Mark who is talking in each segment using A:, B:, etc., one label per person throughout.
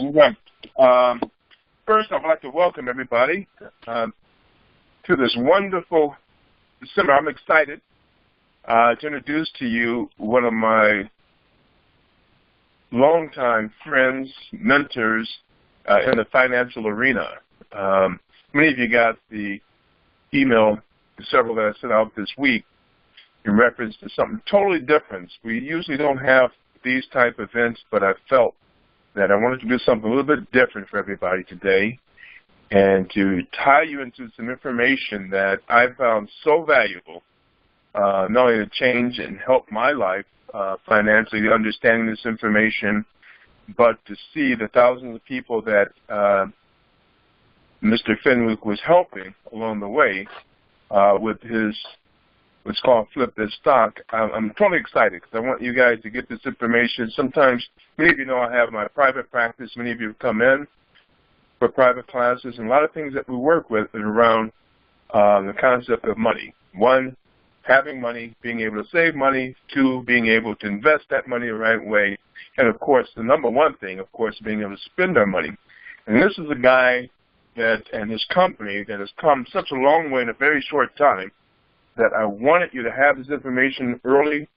A: Right. First, I'd like to welcome everybody to this wonderful seminar. I'm excited to introduce to you one of my longtime friends, mentors in the financial arena. Many of you got the email, several that I sent out this week, in reference to something totally different. We usually don't have these type of events, but I felt that I wanted to do something a little bit different for everybody today and to tie you into some information that I found so valuable, not only to change and help my life financially, understanding this information, but to see the thousands of people that Mr. Fenwick was helping along the way with his what's called Flip This Stock. I'm totally excited because I want you guys to get this information. Sometimes, many of you know I have my private practice. Many of you come in for private classes, and a lot of things that we work with are around the concept of money. One, having money, being able to save money. Two, being able to invest that money the right way. And, of course, the number one thing, of course, being able to spend our money. And this is a guy that and his company that has come such a long way in a very short time that I wanted you to have this information early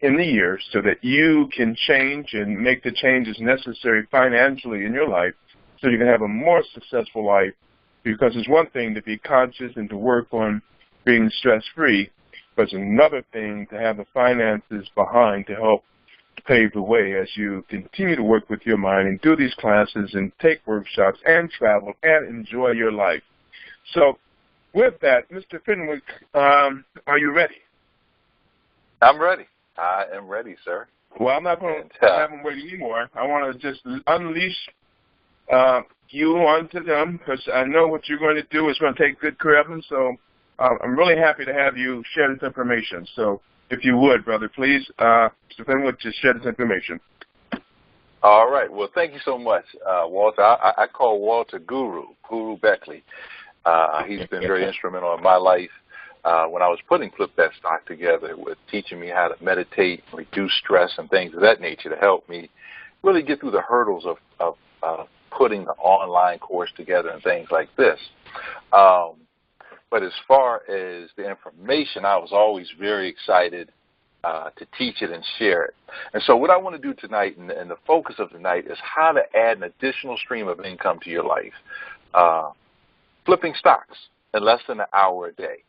A: in the year so that you can change and make the changes necessary financially in your life so you can have a more successful life, because it's one thing to be conscious and to work on being stress-free, but it's another thing to have the finances behind to help pave the way as you continue to work with your mind and do these classes and take workshops and travel and enjoy your life. So with that, Mr. Fenwick, are you ready?
B: I'm ready. I am ready, sir.
A: Well, I'm not going to have them wait anymore. I want to just unleash you onto them, because I know what you're going to do is going to take good care of them. So I'm really happy to have you share this information. So if you would, brother, please, Mr. Fenwick, just share this information.
B: All right. Well, thank you so much, Walter. I call Walter Guru Beckley. He's been very instrumental in my life when I was putting Flip That Stock together, with teaching me how to meditate, reduce stress, and things of that nature to help me really get through the hurdles of putting the online course together and things like this. But as far as the information, I was always very excited to teach it and share it. And so what I want to do tonight, and the focus of tonight, is how to add an additional stream of income to your life. Flipping stocks in less than an hour a day.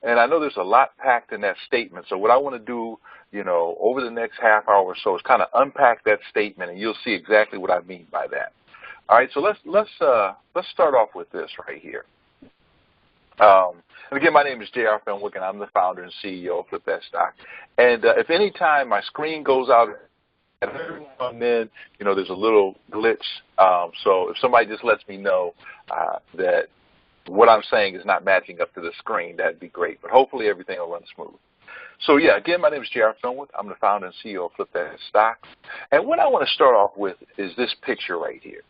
B: And I know there's a lot packed in that statement. So what I want to do, over the next half hour or so is kind of unpack that statement, and you'll see exactly what I mean by that. All right, so let's start off with this right here. And again, my name is J.R. Fenwick, and I'm the founder and CEO of Flip That Stock. And if any time my screen goes out, and every now and then, there's a little glitch. So if somebody just lets me know that what I'm saying is not matching up to the screen, that'd be great. But hopefully everything will run smooth. So, yeah, again, my name is J.R. Fenwick. I'm the founder and CEO of Flip That Stock. And what I want to start off with is this picture right here.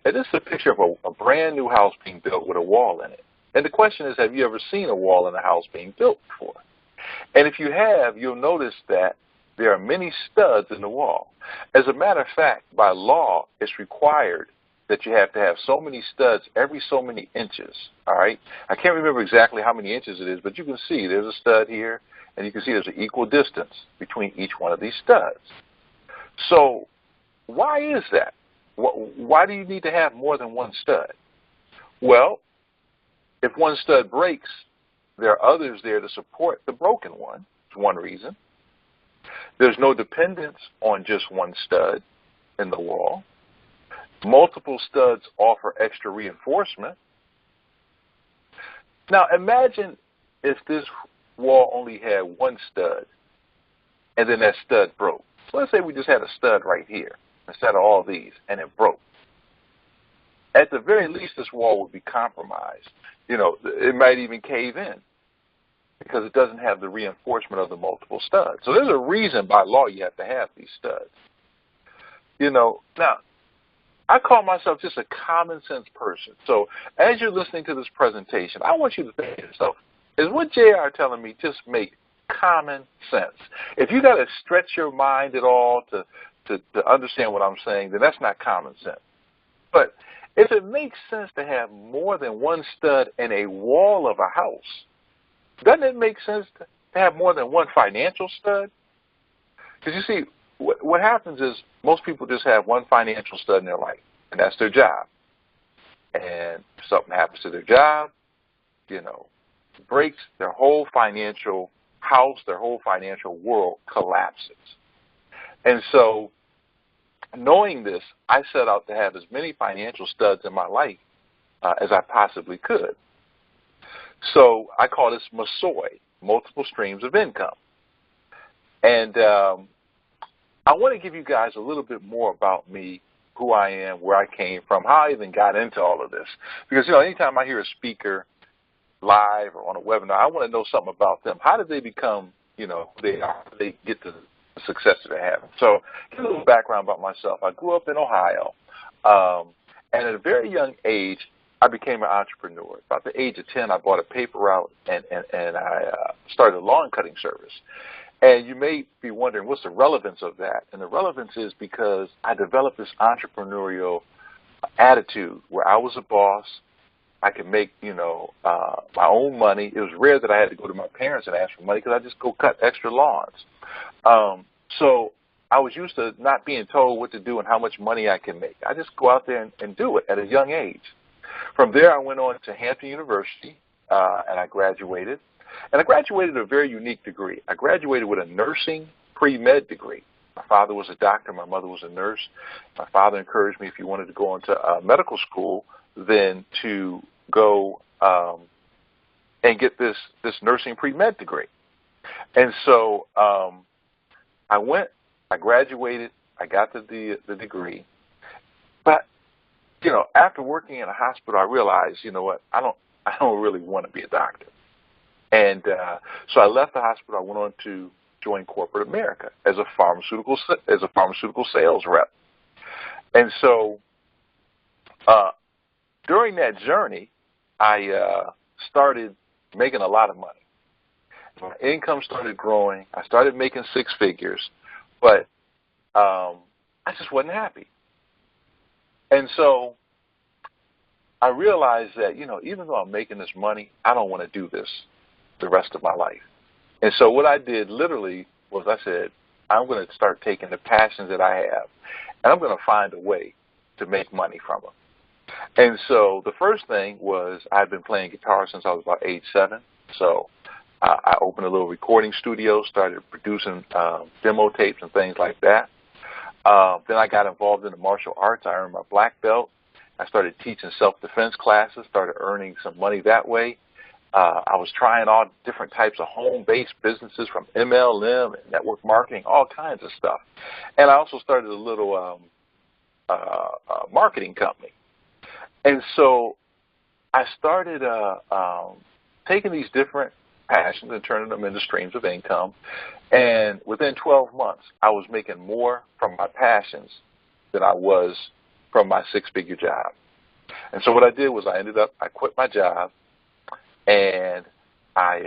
B: And this is a picture of a brand new house being built with a wall in it. And the question is, have you ever seen a wall in a house being built before? And if you have, you'll notice that there are many studs in the wall. As a matter of fact, by law, it's required that you have to have so many studs every so many inches, all right? I can't remember exactly how many inches it is, but you can see there's a stud here, and you can see there's an equal distance between each one of these studs. So why is that? Why do you need to have more than one stud? Well, if one stud breaks, there are others there to support the broken one. That's one reason. There's no dependence on just one stud in the wall. Multiple studs offer extra reinforcement. Now, imagine if this wall only had one stud, and then that stud broke. So let's say we just had a stud right here instead of all these, and it broke. At the very least, this wall would be compromised. It might even cave in because it doesn't have the reinforcement of the multiple studs. So there's a reason by law you have to have these studs. Now, I call myself just a common sense person. So as you're listening to this presentation, I want you to think to yourself, is what JR telling me just make common sense? If you got to stretch your mind at all to understand what I'm saying, then that's not common sense. But if it makes sense to have more than one stud in a wall of a house, doesn't it make sense to have more than one financial stud? Because you see, what happens is most people just have one financial stud in their life, and that's their job. And if something happens to their job, breaks, their whole financial house, their whole financial world collapses. And so, knowing this, I set out to have as many financial studs in my life as I possibly could. So I call this MSOI, multiple streams of income. And I want to give you guys a little bit more about me, who I am, where I came from, how I even got into all of this. Because, anytime I hear a speaker live or on a webinar, I want to know something about them. How did they become, who they are? How did they get the success that they have? So, give a little background about myself. I grew up in Ohio, and at a very young age, I became an entrepreneur. About the age of 10, I bought a paper route, and I started a lawn cutting service. And you may be wondering, what's the relevance of that? And the relevance is because I developed this entrepreneurial attitude where I was a boss. I could make, my own money. It was rare that I had to go to my parents and ask for money because I just go cut extra lawns. So I was used to not being told what to do and how much money I can make. I just go out there and do it at a young age. From there, I went on to Hampton University, and I graduated. And I graduated a very unique degree. I graduated with a nursing pre-med degree. My father was a doctor. My mother was a nurse. My father encouraged me, if you wanted to go into medical school, then to go and get this nursing pre-med degree. And so I went, I graduated, I got the degree. But, after working in a hospital, I realized, I don't really want to be a doctor. And so I left the hospital. I went on to join corporate America as a pharmaceutical sales rep. And so during that journey, I started making a lot of money. My income started growing. I started making six figures, but I just wasn't happy. And so I realized that, even though I'm making this money, I don't want to do this the rest of my life. And so what I did literally was I said, I'm going to start taking the passions that I have, and I'm going to find a way to make money from them. And so the first thing was I've been playing guitar since I was about age 7. So I opened a little recording studio, started producing demo tapes and things like that. Then I got involved in the martial arts. I earned my black belt. I started teaching self-defense classes, started earning some money that way. I was trying all different types of home-based businesses from MLM and network marketing, all kinds of stuff. And I also started a little marketing company. And so I started taking these different passions and turning them into streams of income. And within 12 months, I was making more from my passions than I was from my six-figure job. And so what I did was I quit my job. And I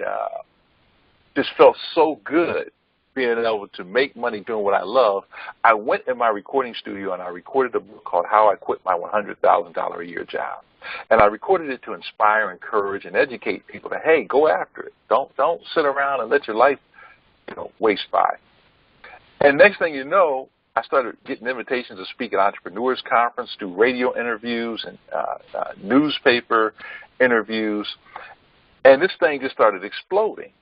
B: just felt so good being able to make money doing what I love. I went in my recording studio and I recorded a book called How I Quit My $100,000 a Year Job. And I recorded it to inspire, encourage, and educate people that, hey, go after it. Don't sit around and let your life, waste by. And next thing you know, I started getting invitations to speak at Entrepreneurs Conference, do radio interviews and newspaper interviews. And this thing just started exploding.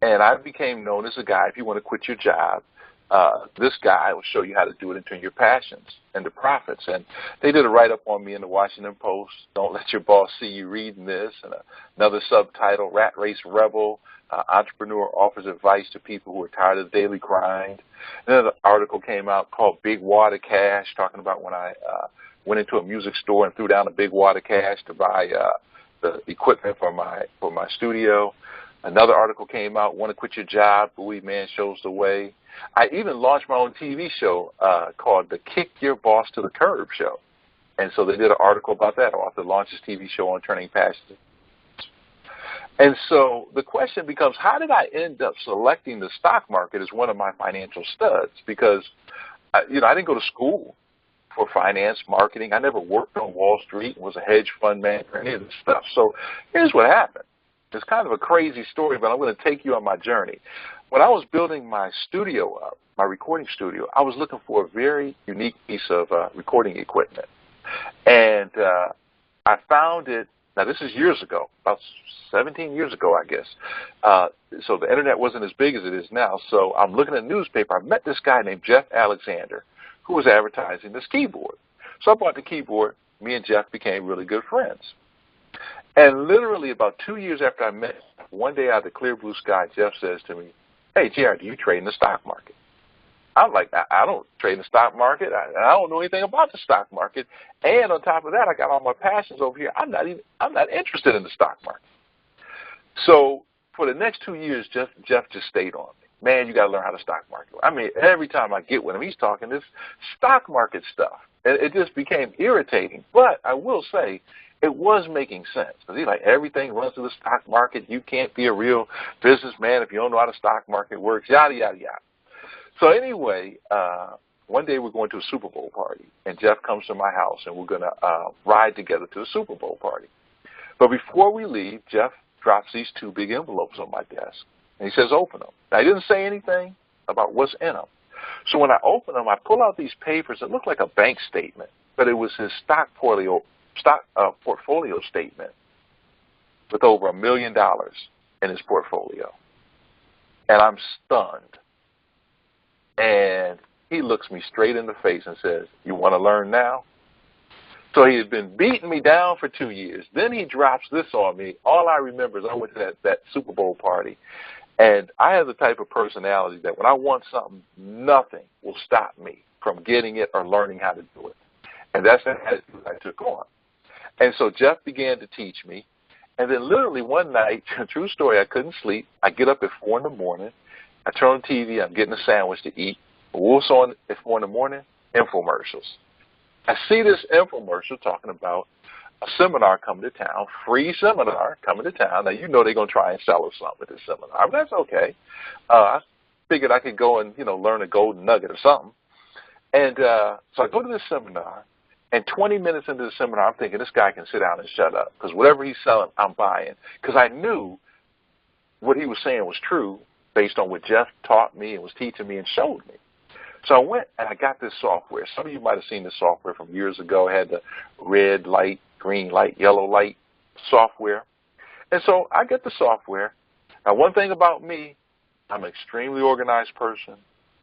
B: And I became known as a guy, if you want to quit your job, this guy will show you how to do it and turn your passions into profits. And they did a write-up on me in the Washington Post, Don't Let Your Boss See You Reading This, and another subtitle, Rat Race Rebel, Entrepreneur Offers Advice to People Who Are Tired of the Daily Grind. Another article came out called Big Wad of Cash, talking about when I went into a music store and threw down a big wad of cash to buy the equipment for my studio. Another article came out, Want to Quit Your Job, Bowie Man Shows the Way. I even launched my own TV show called the Kick Your Boss to the Curb show. And so they did an article about that. Author launched his TV show on turning passions. And so the question becomes, how did I end up selecting the stock market as one of my financial studs? Because, I didn't go to school for finance, marketing. I never worked on Wall Street and was a hedge fund man or any of this stuff. So here's what happened. It's kind of a crazy story, but I'm going to take you on my journey. When I was building my studio up, my recording studio, I was looking for a very unique piece of recording equipment. And I found it. Now, this is years ago, about 17 years ago, I guess. So the internet wasn't as big as it is now. So I'm looking at a newspaper. I met this guy named Jeff Alexander, who was advertising this keyboard. So I bought the keyboard. Me and Jeff became really good friends. And literally about 2 years after I met him, one day out of the clear blue sky, Jeff says to me, "Hey, JR, do you trade in the stock market?" I'm like, I don't trade in the stock market. I don't know anything about the stock market. And on top of that, I got all my passions over here. I'm not interested in the stock market. So for the next 2 years, Jeff just stayed on me. Man, you got to learn how the stock market works. I mean, every time I get with him, he's talking this stock market stuff. It just became irritating. But I will say, it was making sense. Because he's like, everything runs through the stock market. You can't be a real businessman if you don't know how the stock market works, yada, yada, yada. So anyway, one day we're going to a Super Bowl party, and Jeff comes to my house, and we're going to ride together to the Super Bowl party. But before we leave, Jeff drops these 2 big envelopes on my desk, and he says, "Open them." Now, he didn't say anything about what's in them. So when I open them, I pull out these papers that look like a bank statement, but it was his stock portfolio statement with over $1 million in his portfolio. And I'm stunned. And he looks me straight in the face and says, "You want to learn now?" So he had been beating me down for 2 years. Then he drops this on me. All I remember is I went to that Super Bowl party. And I have the type of personality that when I want something, nothing will stop me from getting it or learning how to do it. And that's the attitude I took on. And so Jeff began to teach me. And then literally one night, true story, I couldn't sleep. I get up at 4 in the morning. I turn on TV. I'm getting a sandwich to eat. What's on at 4 in the morning? Infomercials. I see this infomercial talking about a seminar coming to town, free seminar coming to town. Now, you know they're going to try and sell us something at this seminar, but that's okay. I figured I could go and, learn a golden nugget or something. And so I go to this seminar, and 20 minutes into the seminar, I'm thinking this guy can sit down and shut up because whatever he's selling, I'm buying. Because I knew what he was saying was true based on what Jeff taught me and was teaching me and showed me. So I went and I got this software. Some of you might have seen this software from years ago. It had the red light, green light, yellow light software. And so I get the software. Now, one thing about me, I'm an extremely organized person.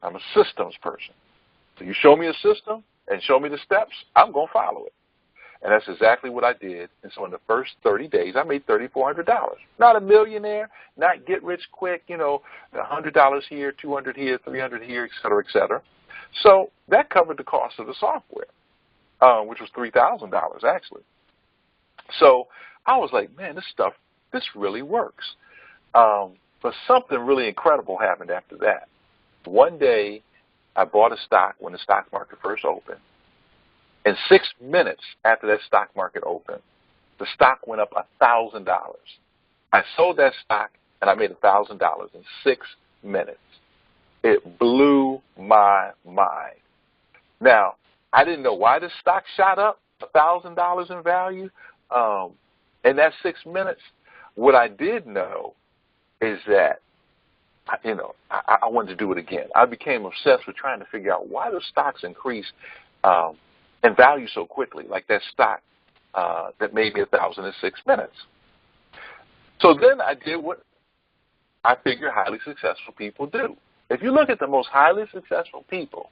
B: I'm a systems person. So you show me a system and show me the steps, I'm going to follow it. And that's exactly what I did. And so in the first 30 days, I made $3,400. Not a millionaire, not get rich quick, $100 here, $200 here, $300 here, et cetera, et cetera. So that covered the cost of the software, which was $3,000 actually. So I was like, man, this really works. But something really incredible happened after that. One day, I bought a stock when the stock market first opened. In 6 minutes after that stock market opened, the stock went up $1,000. I sold that stock, and I made $1,000 in 6 minutes. It blew my mind. Now, I didn't know why the stock shot up $1,000 in value in that 6 minutes. What I did know is that, I wanted to do it again. I became obsessed with trying to figure out why those stocks increase in value so quickly, like that stock that made me $1,000 in 6 minutes. So then I did what I figure highly successful people do. If you look at the most highly successful people,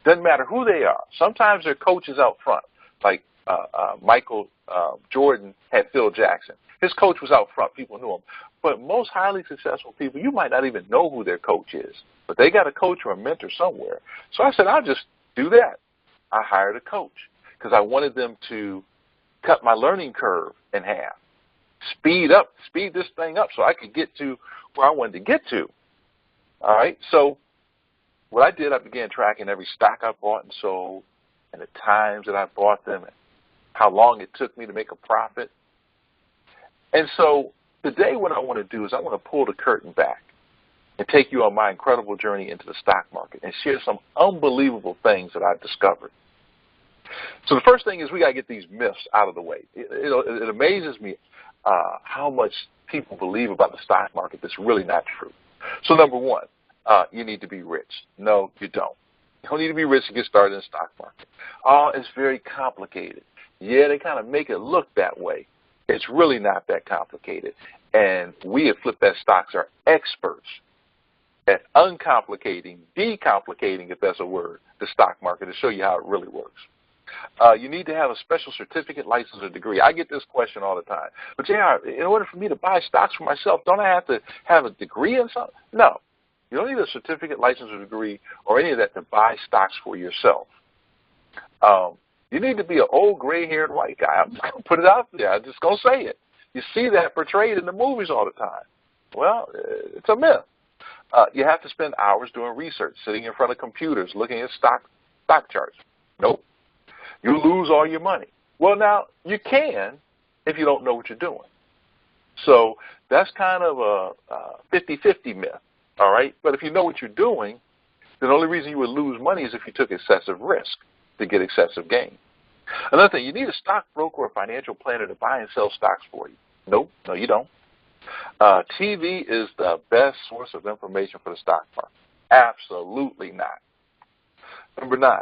B: doesn't matter who they are. Sometimes they're coaches out front, like Michael Jordan had Phil Jackson. His coach was out front. People knew him. But most highly successful people, you might not even know who their coach is, but they got a coach or a mentor somewhere. So I said, I'll just do that. I hired a coach because I wanted them to cut my learning curve in half, speed this thing up so I could get to where I wanted to get to. All right. So what I did, I began tracking every stock I bought and sold and the times that I bought them and how long it took me to make a profit. And so today what I want to do is I want to pull the curtain back and take you on my incredible journey into the stock market and share some unbelievable things that I've discovered. So the first thing is we got to get these myths out of the way. It amazes me how much people believe about the stock market that's really not true. So number one, you need to be rich. No, you don't. You don't need to be rich to get started in the stock market. It's very complicated. Yeah, they kind of make it look that way. It's really not that complicated. And we at Flip That Stocks are experts at uncomplicating, decomplicating, if that's a word, the stock market to show you how it really works. You need to have a special certificate, license, or degree. I get this question all the time. But, JR, in order for me to buy stocks for myself, don't I have to have a degree in something? No. You don't need a certificate, license, or degree or any of that to buy stocks for yourself. You need to be an old, gray-haired white guy. I'm just going to put it out there. I'm just going to say it. You see that portrayed in the movies all the time. Well, it's a myth. You have to spend hours doing research, sitting in front of computers, looking at stock charts. Nope. You lose all your money. Well, now, you can if you don't know what you're doing. So that's kind of a 50-50 myth, all right? But if you know what you're doing, the only reason you would lose money is if you took excessive risk to get excessive gain. Another thing, you need a stockbroker or financial planner to buy and sell stocks for you. Nope, no, you don't. TV is the best source of information for the stock market. Absolutely not. Number 9,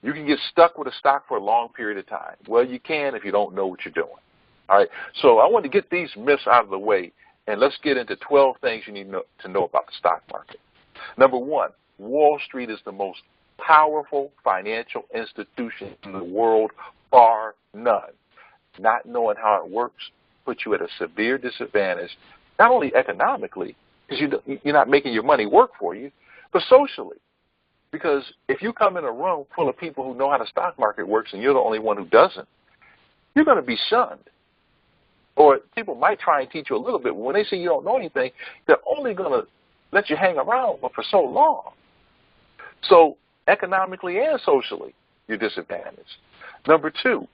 B: you can get stuck with a stock for a long period of time. Well, you can if you don't know what you're doing. All right, so I want to get these myths out of the way, and let's get into 12 things you need to know about the stock market. Number 1, Wall Street is the most powerful financial institution in the world, bar none. Not knowing how it works puts you at a severe disadvantage, not only economically, because you're not making your money work for you, but socially. Because if you come in a room full of people who know how the stock market works and you're the only one who doesn't, you're going to be shunned. Or people might try and teach you a little bit, but when they see you don't know anything, they're only going to let you hang around for so long. So economically and socially, you're disadvantaged. Number 2,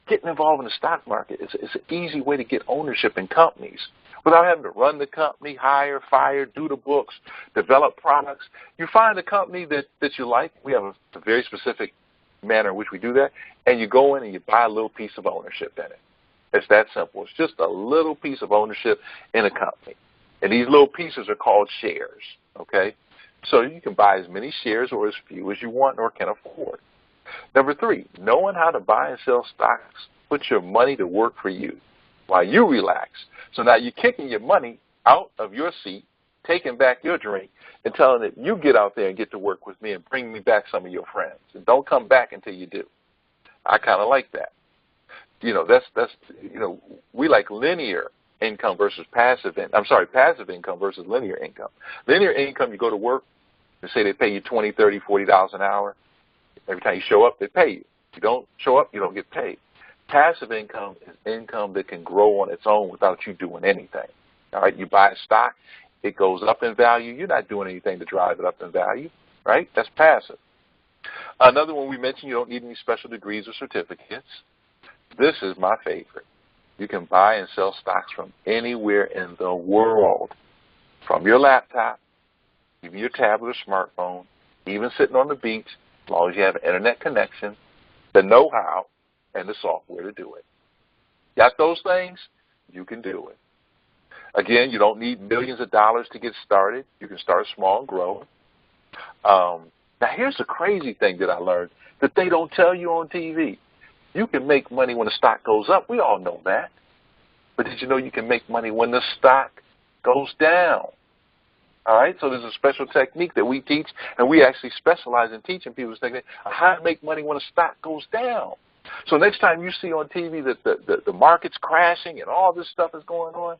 B: getting involved in the stock market is an easy way to get ownership in companies without having to run the company, hire, fire, do the books, develop products. You find a company that you like. We have a very specific manner in which we do that, and you go in and you buy a little piece of ownership in it. It's that simple. It's just a little piece of ownership in a company. And these little pieces are called shares, okay? So you can buy as many shares or as few as you want or can afford. Number 3, knowing how to buy and sell stocks puts your money to work for you while you relax. So now you're kicking your money out of your seat, taking back your drink, and telling it, you get out there and get to work with me and bring me back some of your friends. And don't come back until you do. I kind of like that. We like linear income versus passive income versus linear income. Linear income, you go to work, and say they pay you $20, $30, $40 an hour. Every time you show up, they pay you. If you don't show up, you don't get paid. Passive income is income that can grow on its own without you doing anything. All right, you buy a stock, it goes up in value. You're not doing anything to drive it up in value, right? That's passive. Another one we mentioned, you don't need any special degrees or certificates. This is my favorite. You can buy and sell stocks from anywhere in the world, from your laptop, even your tablet or smartphone, even sitting on the beach, as long as you have an internet connection, the know-how, and the software to do it. Got those things? You can do it. Again, you don't need millions of dollars to get started. You can start small and grow. Now, here's the crazy thing that I learned that they don't tell you on TV. You can make money when the stock goes up. We all know that. But did you know you can make money when the stock goes down? All right, so there's a special technique that we teach, and we actually specialize in teaching people this technique on how to make money when a stock goes down. So next time you see on TV that the market's crashing and all this stuff is going on,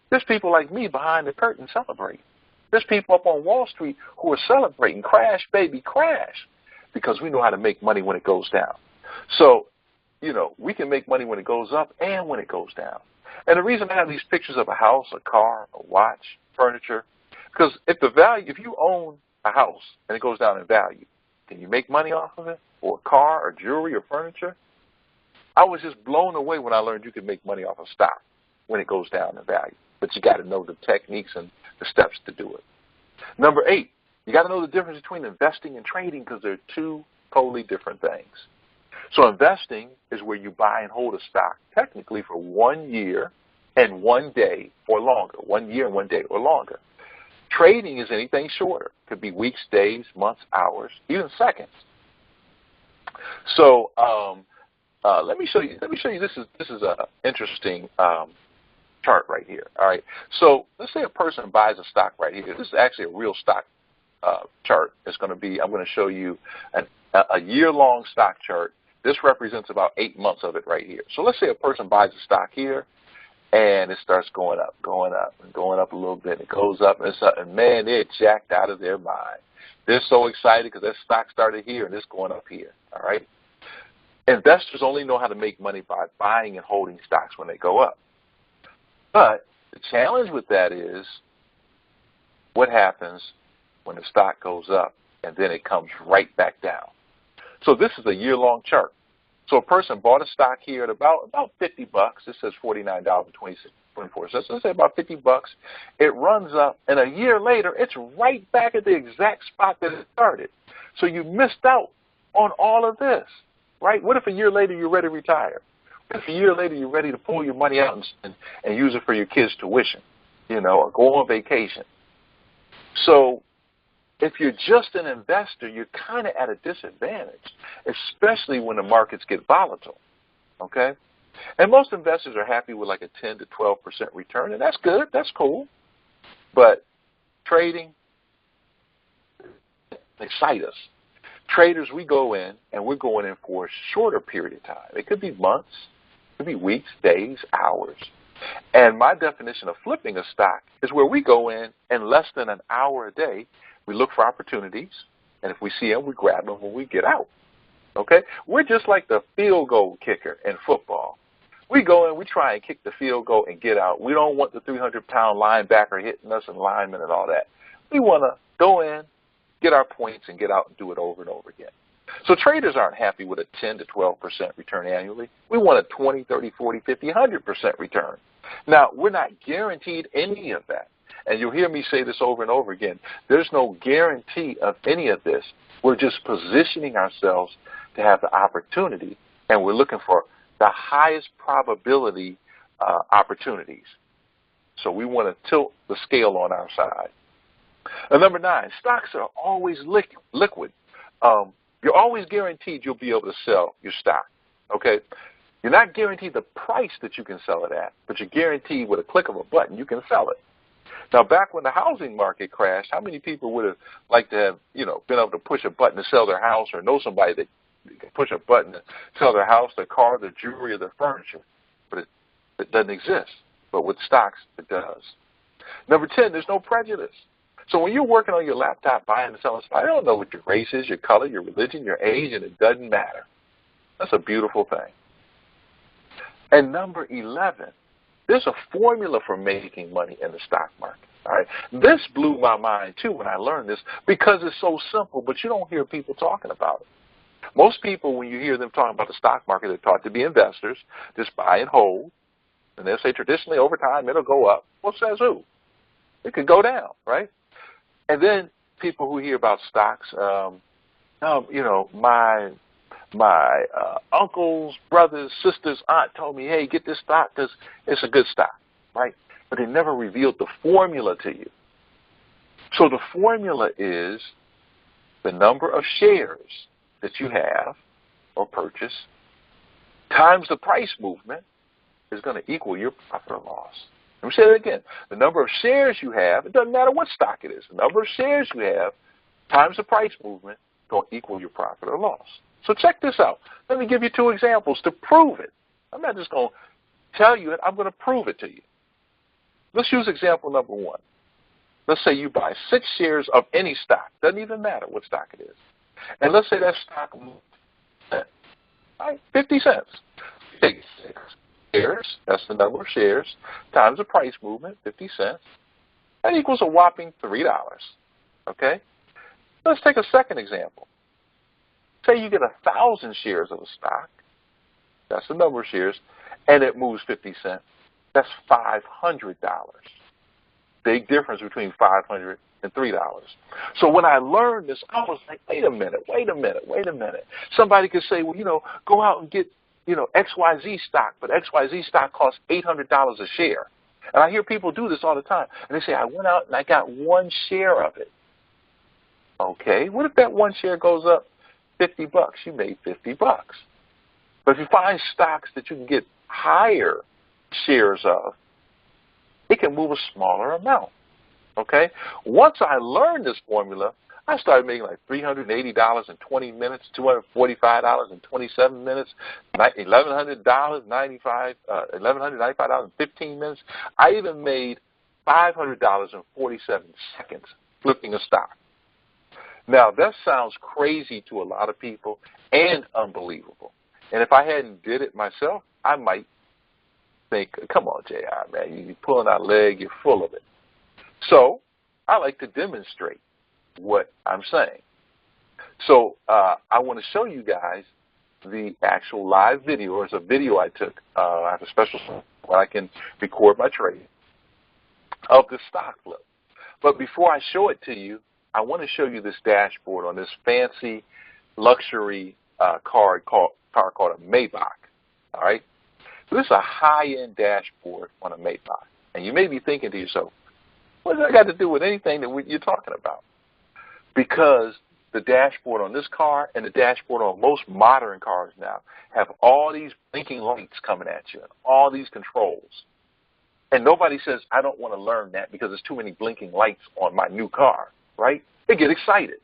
B: there's people like me behind the curtain celebrating. There's people up on Wall Street who are celebrating, crash, baby, crash, because we know how to make money when it goes down. So, we can make money when it goes up and when it goes down. And the reason I have these pictures of a house, a car, a watch, furniture, because if you own a house and it goes down in value, can you make money off of it? Or a car or jewelry or furniture? I was just blown away when I learned you could make money off of stock when it goes down in value. But you got to know the techniques and the steps to do it. Number 8, You got to know the difference between investing and trading because they're two totally different things. So investing is where you buy and hold a stock technically for 1 year and 1 day or longer. 1 year and 1 day or longer. Trading is anything shorter. It could be weeks, days, months, hours, even seconds. So let me show you. This is a interesting chart right here. All right. So let's say a person buys a stock right here. This is actually a real stock chart. It's going to be. I'm going to show you a year-long stock chart. This represents about 8 months of it right here. So let's say a person buys a stock here, and it starts going up, and going up a little bit. It goes up, and man, they're jacked out of their mind. They're so excited because that stock started here, and it's going up here. All right. Investors only know how to make money by buying and holding stocks when they go up. But the challenge with that is what happens when the stock goes up and then it comes right back down. So this is a year-long chart. So a person bought a stock here at about $50. It says $49.24. Let's say about $50. It runs up, and a year later, it's right back at the exact spot that it started. So you missed out on all of this, right? What if a year later you're ready to retire? What if a year later you're ready to pull your money out and use it for your kids' tuition, or go on vacation? So if you're just an investor, you're kind of at a disadvantage, especially when the markets get volatile, okay? And most investors are happy with like a 10 to 12% return, and that's good. That's cool. But trading excites us. Traders, we go in, and we're going in for a shorter period of time. It could be months. It could be weeks, days, hours. And my definition of flipping a stock is where we go in less than an hour a day. We look for opportunities, and if we see them, we grab them when we get out, okay? We're just like the field goal kicker in football. We go in, we try and kick the field goal and get out. We don't want the 300-pound linebacker hitting us and linemen and all that. We want to go in, get our points, and get out and do it over and over again. So traders aren't happy with a 10 to 12% return annually. We want a 20, 30, 40, 50, 100% return. Now, we're not guaranteed any of that. And you'll hear me say this over and over again. There's no guarantee of any of this. We're just positioning ourselves to have the opportunity, and we're looking for the highest probability opportunities. So we want to tilt the scale on our side. And number 9, stocks are always liquid. You're always guaranteed you'll be able to sell your stock, okay? You're not guaranteed the price that you can sell it at, but you're guaranteed with a click of a button you can sell it. Now, back when the housing market crashed, how many people would have liked to have, been able to push a button to sell their house, or know somebody that can push a button to sell their house, their car, their jewelry, or their furniture? But it doesn't exist. But with stocks, it does. Number 10, there's no prejudice. So when you're working on your laptop buying and selling stock, I don't know what your race is, your color, your religion, your age, and it doesn't matter. That's a beautiful thing. And number 11, there's a formula for making money in the stock market. All right. This blew my mind, too, when I learned this, because it's so simple, but you don't hear people talking about it. Most people, when you hear them talking about the stock market, they're taught to be investors, just buy and hold. And they'll say traditionally over time it'll go up. Well, says who? It could go down, right? And then people who hear about stocks, my uncles, brothers, sisters, aunt told me, hey, get this stock because it's a good stock, right? But they never revealed the formula to you. So the formula is the number of shares that you have or purchase times the price movement is going to equal your profit or loss. Let me say that again. The number of shares you have, it doesn't matter what stock it is, the number of shares you have times the price movement is going to equal your profit or loss. So check this out. Let me give you 2 examples to prove it. I'm not just going to tell you it. I'm going to prove it to you. Let's use example number 1. Let's say you buy 6 shares of any stock. Doesn't even matter what stock it is. And let's say that stock moves, right, 50 cents. Take 6 shares, that's the number of shares, times the price movement, 50 cents. That equals a whopping $3. Okay? Let's take a second example. Say you get 1,000 shares of a stock. That's the number of shares, and it moves 50 cents. That's $500. Big difference between $500 and $3. So when I learned this, I was like, wait a minute. Somebody could say, well, go out and get, XYZ stock, but XYZ stock costs $800 a share. And I hear people do this all the time. And they say, I went out and I got one share of it. Okay, what if that one share goes up $50? You made $50. But if you find stocks that you can get higher shares of, it can move a smaller amount. Okay? Once I learned this formula, I started making like $380 in 20 minutes, $245 in 27 minutes, $1,195 in 15 minutes. I even made $500 in 47 seconds flipping a stock. Now, that sounds crazy to a lot of people and unbelievable. And if I hadn't did it myself, I might think, come on, JR, man, you're pulling out leg, you're full of it. So I like to demonstrate what I'm saying. So I want to show you guys the actual live video, or it's a video I took. I have a special where I can record my trade of the stock flip. But before I show it to you, I want to show you this dashboard on this fancy luxury car called a Maybach. All right? So this is a high-end dashboard on a Maybach. And you may be thinking to yourself, what does that got to do with anything that you're talking about? Because the dashboard on this car and the dashboard on most modern cars now have all these blinking lights coming at you, all these controls. And nobody says, I don't want to learn that because there's too many blinking lights on my new car, right? They get excited.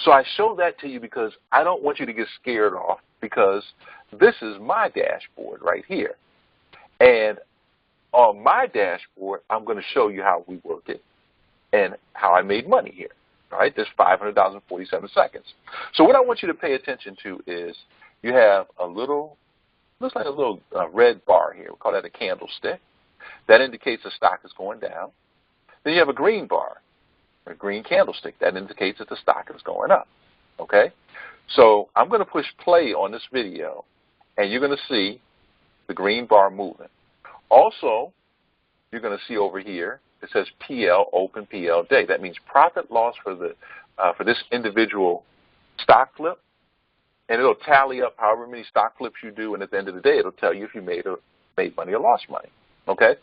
B: So I show that to you because I don't want you to get scared off, because this is my dashboard right here. And on my dashboard, I'm going to show you how we work it and how I made money here. All right, there's 500,047 seconds. So what I want you to pay attention to is you have a little, looks like a little red bar here. We call that a candlestick. That indicates the stock is going down. Then you have a green bar, a green candlestick. That indicates that the stock is going up. Okay? So I'm going to push play on this video, and you're going to see the green bar moving. Also, you're going to see over here, it says PL, open PL day. That means profit loss for this individual stock flip, and it'll tally up however many stock flips you do, and at the end of the day, it'll tell you if you made money or lost money. Okay?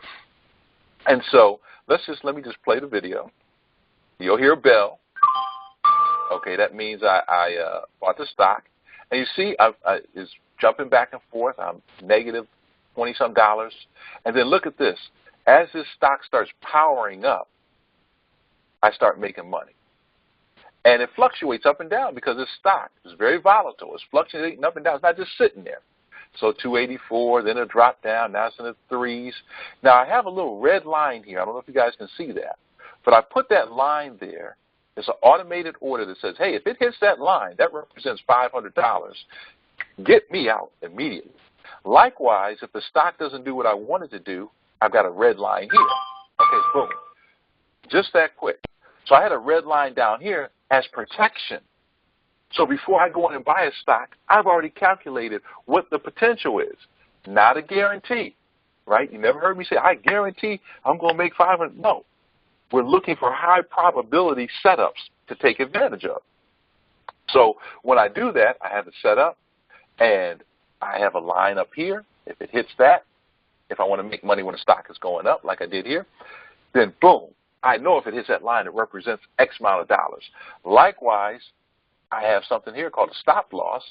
B: And so let me just play the video. You'll hear a bell. Okay, that means I bought the stock, and you see it's jumping back and forth. I'm negative $20-some, and then look at this. As this stock starts powering up, I start making money. And it fluctuates up and down because this stock is very volatile. It's fluctuating up and down. It's not just sitting there. So 284, then it'll drop down. Now it's in the threes. Now I have a little red line here. I don't know if you guys can see that. But I put that line there. It's an automated order that says, hey, if it hits that line, that represents $500. Get me out immediately. Likewise, if the stock doesn't do what I want it to do, I've got a red line here. Okay, boom. Just that quick. So I had a red line down here as protection. So before I go in and buy a stock, I've already calculated what the potential is. Not a guarantee, right? You never heard me say, I guarantee I'm going to make 500. No. We're looking for high probability setups to take advantage of. So when I do that, I have it set up, and I have a line up here. If it hits that, if I want to make money when the stock is going up, like I did here, then boom, I know if it hits that line, it represents X amount of dollars. Likewise, I have something here called a stop loss.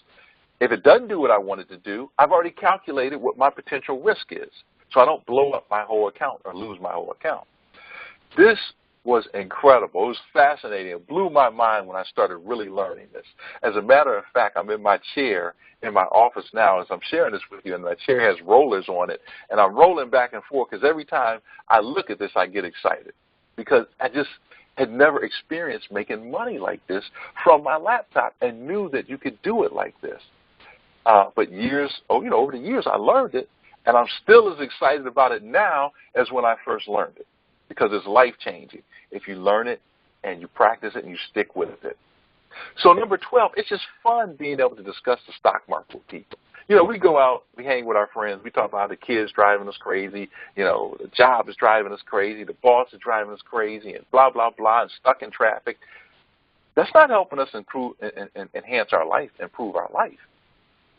B: If it doesn't do what I want it to do, I've already calculated what my potential risk is, so I don't blow up my whole account or lose my whole account. This was incredible. It was fascinating. It blew my mind when I started really learning this. As a matter of fact, I'm in my chair in my office now as I'm sharing this with you, and my chair has rollers on it, and I'm rolling back and forth because every time I look at this, I get excited because I just had never experienced making money like this from my laptop and knew that you could do it like this. But over the years, I learned it, and I'm still as excited about it now as when I first learned it because it's life-changing if you learn it and you practice it and you stick with it. So number 12, it's just fun being able to discuss the stock market with people. We go out, we hang with our friends, we talk about the kids driving us crazy, the job is driving us crazy, the boss is driving us crazy, and blah, blah, blah, and stuck in traffic. That's not helping us improve and enhance our life, improve our life.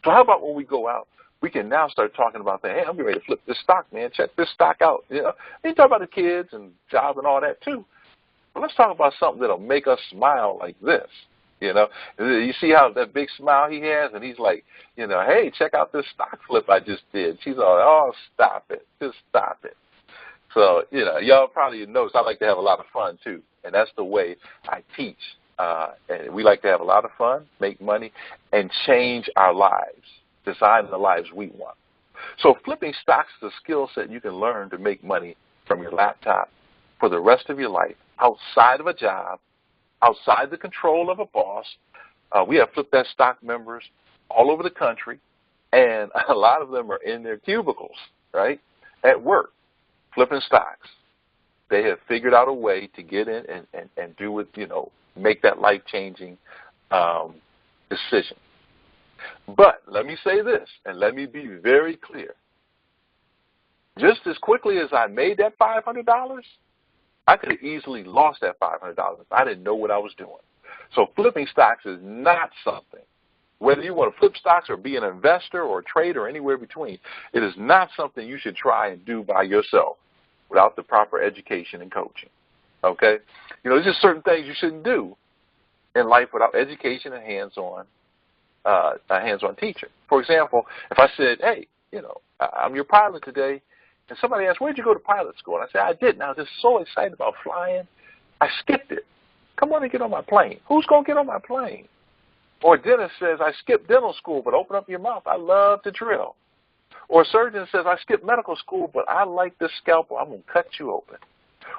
B: So how about when we go out, we can now start talking about that. Hey, I'm getting ready to flip this stock, man. Check this stock out. You talk about the kids and job and all that too. But let's talk about something that'll make us smile like this. You see how that big smile he has, and he's like, hey, check out this stock flip I just did. She's all, oh, stop it. Just stop it. So, y'all probably notice I like to have a lot of fun too, and that's the way I teach. And we like to have a lot of fun, make money, and change our lives, design the lives we want. So flipping stocks is a skill set you can learn to make money from your laptop for the rest of your life, outside of a job, outside the control of a boss. We have Flip That Stock members all over the country, and a lot of them are in their cubicles, right, at work, flipping stocks. They have figured out a way to get in and do it, make that life-changing decision. But let me say this, and let me be very clear. Just as quickly as I made that $500, I could have easily lost that $500 if I didn't know what I was doing. So flipping stocks is not something, whether you want to flip stocks or be an investor or a trader or anywhere between, it is not something you should try and do by yourself without the proper education and coaching. Okay? There's just certain things you shouldn't do in life without education and a hands-on teacher. For example, if I said, hey, I'm your pilot today, and somebody asked, where'd you go to pilot school? And I said, I didn't. I was just so excited about flying, I skipped it. Come on and get on my plane. Who's going to get on my plane? Or a dentist says, I skipped dental school, but open up your mouth. I love to drill. Or a surgeon says, I skipped medical school, but I like this scalpel. I'm going to cut you open.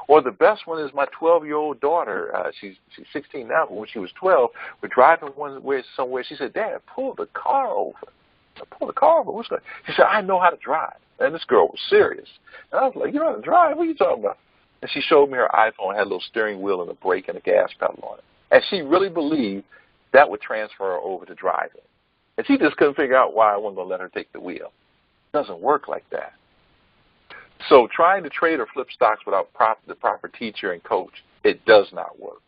B: Or the best one is my 12-year-old daughter. She's 16 now, but when she was 12, we're driving somewhere. She said, Dad, pull the car over. I pulled the car over. What's going on? She said, I know how to drive. And this girl was serious. And I was like, you know how to drive? What are you talking about? And she showed me her iPhone, had a little steering wheel and a brake and a gas pedal on it. And she really believed that would transfer her over to driving. And she just couldn't figure out why I wasn't going to let her take the wheel. It doesn't work like that. So trying to trade or flip stocks without the proper teacher and coach, it does not work.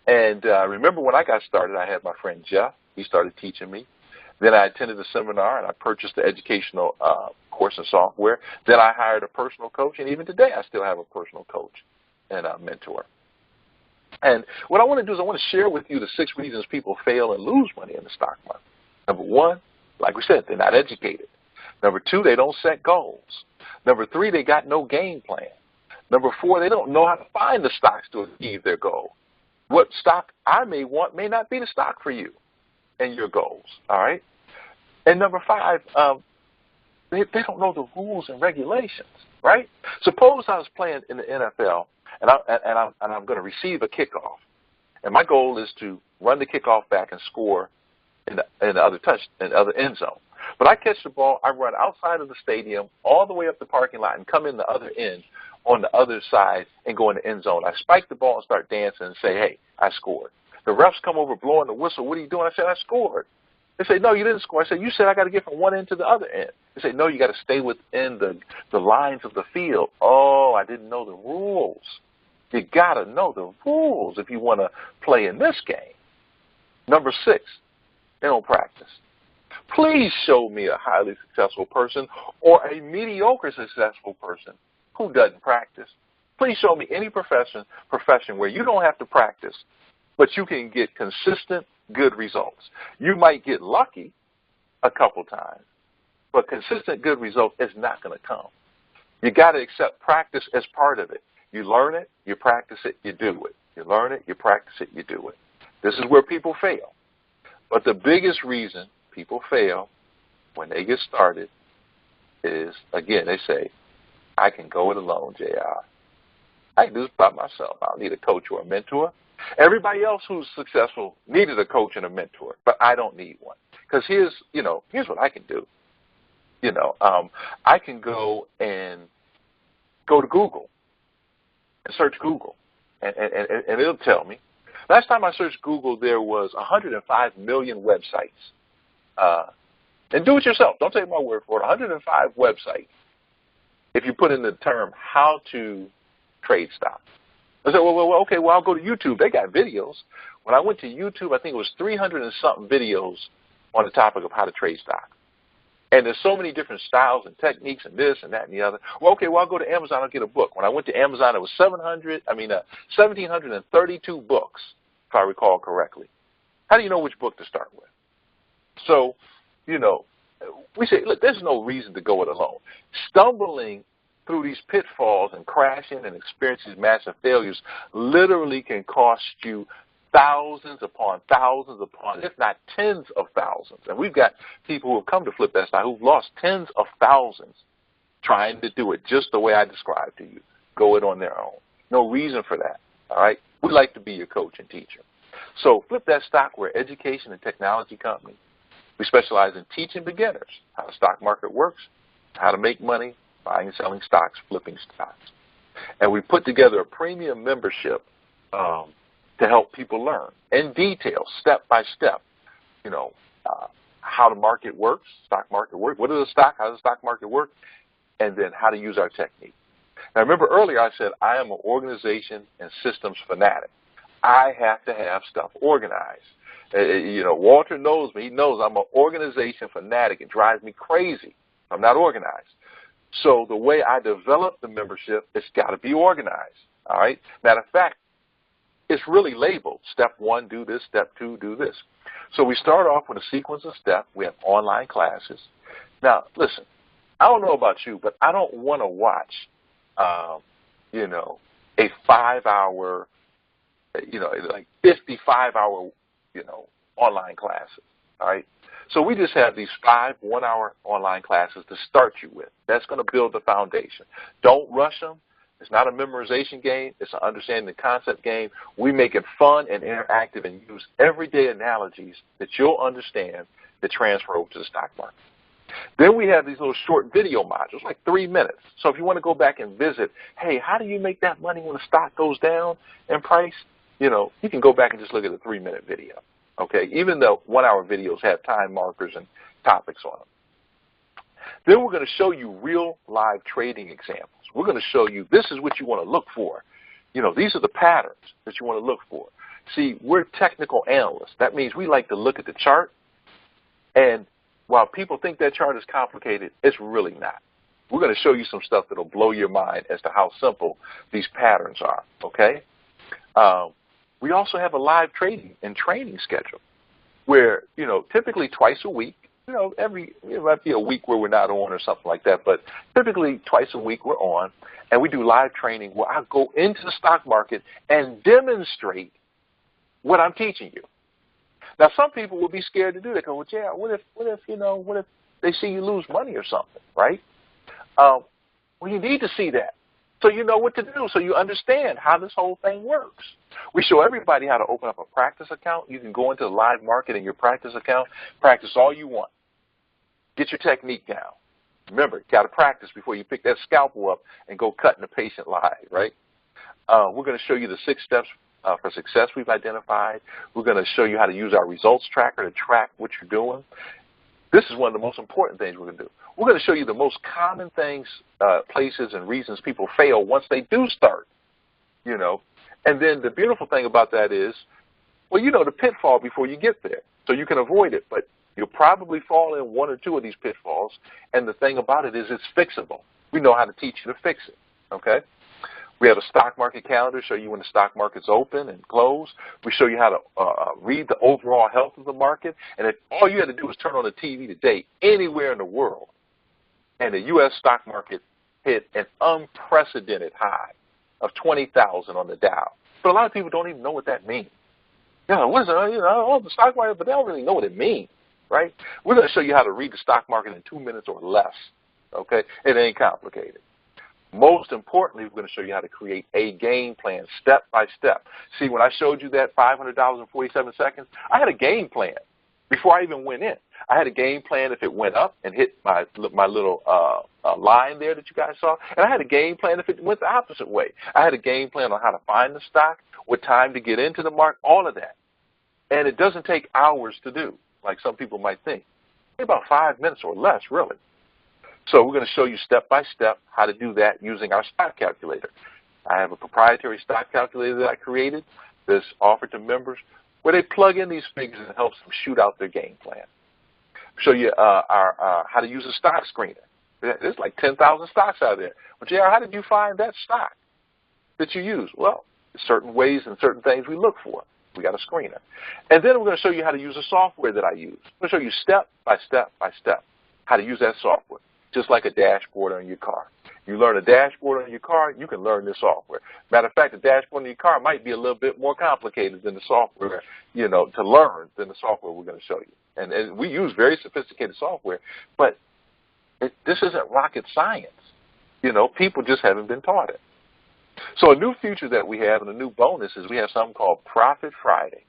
B: And remember when I got started, I had my friend Jeff. He started teaching me. Then I attended a seminar, and I purchased the educational course and software. Then I hired a personal coach, and even today I still have a personal coach and a mentor. And what I want to do is I want to share with you the 6 reasons people fail and lose money in the stock market. Number 1, like we said, they're not educated. Number 2, they don't set goals. Number 3, they got no game plan. Number 4, they don't know how to find the stocks to achieve their goal. What stock I may want may not be the stock for you and your goals, all right? And number 5, they don't know the rules and regulations, right? Suppose I was playing in the NFL, and I'm going to receive a kickoff, and my goal is to run the kickoff back and score in the other end zone. But I catch the ball, I run outside of the stadium, all the way up the parking lot, and come in the other end on the other side and go in the end zone. I spike the ball and start dancing and say, hey, I scored. The refs come over blowing the whistle. What are you doing? I said, I scored. They say, no, you didn't score. I said, you said I got to get from one end to the other end. They say, no, you got to stay within the lines of the field. Oh, I didn't know the rules. You got to know the rules if you want to play in this game. Number 6, they don't practice. Please show me a highly successful person or a mediocre successful person who doesn't practice. Please show me any profession where you don't have to practice, but you can get consistent, good results. You might get lucky a couple times, but consistent, good results is not going to come. You got to accept practice as part of it. You learn it, you practice it, you do it. You learn it, you practice it, you do it. This is where people fail. But the biggest reason people fail when they get started is, again, they say, I can go it alone, JR. I can do this by myself. I don't need a coach or a mentor. Everybody else who's successful needed a coach and a mentor, but I don't need one. Because here's what I can do. I can go to Google and search Google, and it'll tell me. Last time I searched Google, there was 105 million websites And do it yourself. Don't take my word for it. 105 websites. If you put in the term how to trade stocks. I said, okay, I'll go to YouTube. They got videos. When I went to YouTube, I think it was 300 and something videos on the topic of how to trade stocks. And there's so many different styles and techniques and this and that and the other. Well, okay, I'll go to Amazon, I'll get a book. When I went to Amazon, it was 1,732 books, if I recall correctly. How do you know which book to start with? So, you know, we say, look, there's no reason to go it alone. Stumbling through these pitfalls and crashing and experiencing massive failures literally can cost you thousands upon, if not tens of thousands. And we've got people who have come to Flip That Stock who've lost tens of thousands trying to do it just the way I described to you. Go it on their own. No reason for that, all right? We like to be your coach and teacher. So Flip That Stock, we're an education and technology company. We specialize in teaching beginners how the stock market works, how to make money, buying and selling stocks, flipping stocks. And we put together a premium membership to help people learn in detail, step by step, you know, how the market works, stock market works, what is a stock, how does the stock market work, and then how to use our technique. Now, remember earlier I said I am an organization and systems fanatic. I have to have stuff organized. You know, Walter knows me. He knows I'm an organization fanatic. It drives me crazy. I'm not organized. So the way I develop the membership, it's got to be organized, all right? Matter of fact, it's really labeled. Step 1, do this. Step 2, do this. So we start off with a sequence of steps. We have online classes. Now, listen, I don't know about you, but I don't want to watch, you know, a 5-hour, you know, like 55-hour, you know, online classes, all right? So we just have these 5 one-hour online classes to start you with. That's going to build the foundation. Don't rush them. It's not a memorization game. It's an understanding the concept game. We make it fun and interactive and use everyday analogies that you'll understand that transfer over to the stock market. Then we have these little short video modules, like 3 minutes. So if you want to go back and visit, hey, how do you make that money when the stock goes down in price? You know, you can go back and just look at a 3-minute video. Okay, even though 1-hour videos have time markers and topics on them. Then we're going to show you real live trading examples. We're going to show you this is what you want to look for. You know, these are the patterns that you want to look for. See, we're technical analysts. That means we like to look at the chart, and while people think that chart is complicated, it's really not. We're going to show you some stuff that will blow your mind as to how simple these patterns are, okay? We also have a live trading and training schedule where, you know, typically twice a week, you know, it might be a week where we're not on or something like that, but typically twice a week we're on, and we do live training where I go into the stock market and demonstrate what I'm teaching you. Now, some people will be scared to do that. Go, well, yeah, what if they see you lose money or something, right? Well, you need to see that so you know what to do, so you understand how this whole thing works. We show everybody how to open up a practice account. You can go into the live market in your practice account, practice all you want. Get your technique down. Remember, you got to practice before you pick that scalpel up and go cutting the patient live, right? We're going to show you the 6 steps for success we've identified. We're going to show you how to use our results tracker to track what you're doing. This is one of the most important things we're going to do. We're going to show you the most common things, places, and reasons people fail once they do start, you know. And then the beautiful thing about that is, well, you know the pitfall before you get there, so you can avoid it. But you'll probably fall in 1 or 2 of these pitfalls, and the thing about it is it's fixable. We know how to teach you to fix it, okay? We have a stock market calendar, show you when the stock market's open and close. We show you how to read the overall health of the market. And if all you had to do was turn on the TV today, anywhere in the world, and the U.S. stock market hit an unprecedented high of 20,000 on the Dow. But a lot of people don't even know what that means. You know, what is it? You know, the stock market, but they don't really know what it means, right? We're going to show you how to read the stock market in 2 minutes or less, okay? It ain't complicated. Most importantly, we're going to show you how to create a game plan step by step. See, when I showed you that $500 in 47 seconds, I had a game plan before I even went in. I had a game plan if it went up and hit my little line there that you guys saw, and I had a game plan if it went the opposite way. I had a game plan on how to find the stock, what time to get into the market, all of that. And it doesn't take hours to do, like some people might think. about 5 minutes or less, really. So we're going to show you step by step how to do that using our stock calculator. I have a proprietary stock calculator that I created that's offered to members where they plug in these figures and it helps them shoot out their game plan. Show you how to use a stock screener. There's like 10,000 stocks out there. But JR, how did you find that stock that you use? Well, certain ways and certain things we look for. We got a screener. And then we're going to show you how to use the software that I use. I'm going to show you step by step by step how to use that software, just like a dashboard on your car. You learn a dashboard on your car, you can learn this software. Matter of fact, the dashboard on your car might be a little bit more complicated than the software, to learn than the software we're going to show you. And we use very sophisticated software, but this isn't rocket science. People just haven't been taught it. So a new feature that we have and a new bonus is we have something called Profit Friday.